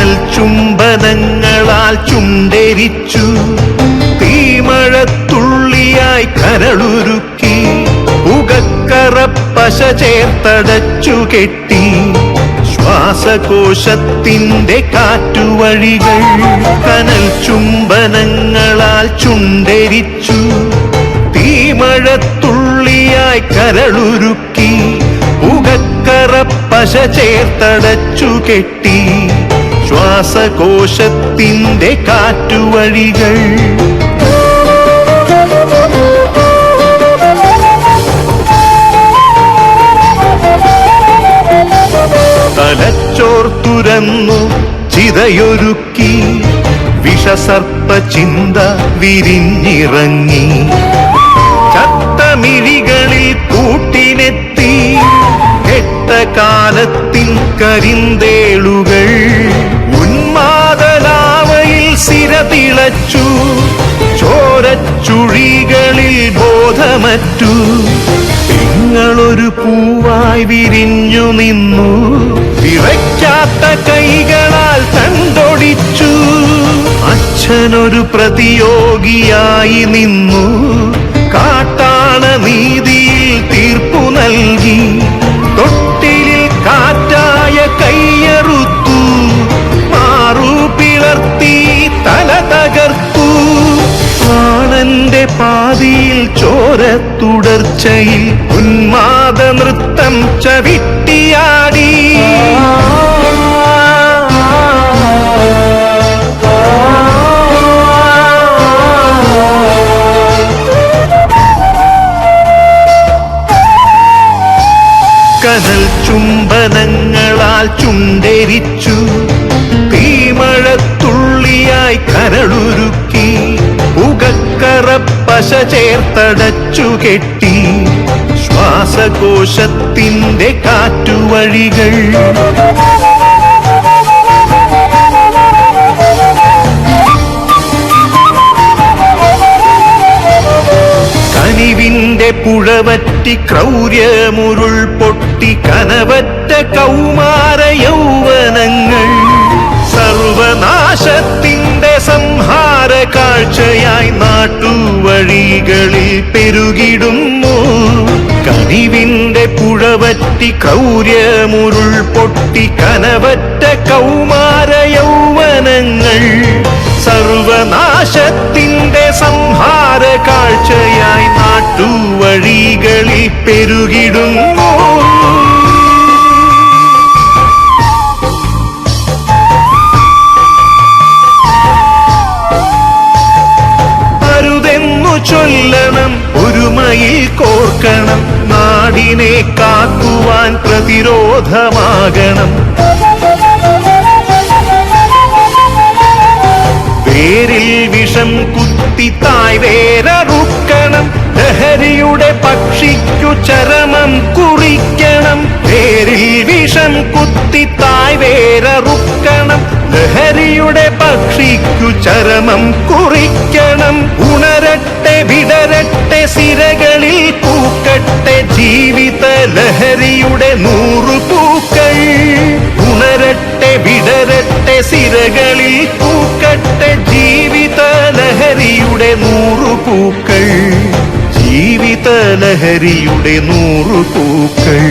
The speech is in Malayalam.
കനൽ ചുംബനങ്ങളാൽ ചുണ്ടെരിച്ചു, തീമഴത്തുള്ളിയായി കരളുരുക്കി, പുകക്കറപ്പശ ചേർത്തടച്ചു കെട്ടി, ശ്വാസകോശത്തിന്റെ കാറ്റുവഴികൾ. കനൽ ചുംബനങ്ങളാൽ ചുണ്ടെരിച്ചു, തീമഴത്തുള്ളിയായി കരളുരുക്കി, പുകക്കറപ്പശ ചേർത്തടച്ചു കെട്ടി, ശ്വാസകോശത്തിന്റെ കാറ്റുവഴികൾ. തലച്ചോർ തുരന്നു ചിതയൊരുക്കി, വിഷസർപ്പ ചിന്ത വിരിഞ്ഞിറങ്ങി, ചത്തമിഴികളിൽ കൂട്ടിനെത്തി, കെട്ട കാലത്തിൻ കരിന്തേളുകൾ. ഉന്മാദലാവയിൽ സിര തിളച്ചു, ചോരച്ചുഴികളിൽ ബോധമറ്റു, നിങ്ങളൊരു പൂവായി വിരിഞ്ഞു നിന്നു, വിറയ്ക്കാത്ത കൈകളാൽ തണ്ടൊടിച്ചു. അച്ഛനൊരു പ്രതിയോഗിയായി നിന്നു, കാട്ടാന നീതിയിൽ തീർപ്പു നൽകി, തൊട്ടിലിൽ കാറ്റായ കൈയറുത്തു, മാറു പിളർത്തി തല തകർത്തു. പ്രാണന്റെ പാതിയിൽ ചോര തുടർച്ചയിൽ ഉന്മാദ നൃത്തം ചവിട്ടിയാടി. കനൽ ചുംബനങ്ങളാൽ ചുണ്ടെരിച്ചു, തീമഴത്തുള്ളിയായി കരളുരുക്കി, പുകക്കറപ്പശ ചേർത്തടച്ചു കെട്ടി, ശ്വാസകോശത്തിന്റെ കാറ്റുവഴികൾ. കനിവിന്റെ പുഴവറ്റി ക്രൗര്യമുരുൾ പൊട്ടി, കനവറ്റ കൗമാര യൗവനങ്ങൾ. സർവനാശത്തിന്റെ സംഹാര കാഴ്ചയായി നാട്ടുവഴികളിൽ പെരുകിടുന്നു. കനിവിന്റെ പുഴവറ്റി ക്രൗര്യമുരുൾ പൊട്ടി, കനവറ്റ കൗമാര യൗവനങ്ങൾ. സർവനാശത്തിന്റെ സംഹാര കാഴ്ചയായി നാട്ടുവഴികളിൽ പെരുകിടുന്നു. അരുതെന്നു ചൊല്ലണം, ഒരുമയിൽ കോർക്കണം, നാടിനെ കാക്കുവാൻ പ്രതിരോധമാകണം. വേരിൽ വിഷം കുത്തി തായ് വേരറുക്കണം, ലഹരിയുടെ പക്ഷിക്കു ചരമം കുറിക്കണം. വേരിൽ വിഷം കുത്തി തായ് വേരറുക്കണം, ലഹരിയുടെ പക്ഷിക്കു ചരമം കുറിക്കണം. ഉണരട്ടെ വിടരട്ടെ സിരകളിൽ പൂക്കട്ടെ, ജീവിത ലഹരിയുടെ 100 പൂക്കൾ. ഉണരട്ടെ വിടരട്ടെ സിരകളിൽ പൂക്കട്ടെ, ജീവിത ലഹരിയുടെ 100 പൂക്കൾ. ജീവിത ലഹരിയുടെ 100 പൂക്കൾ.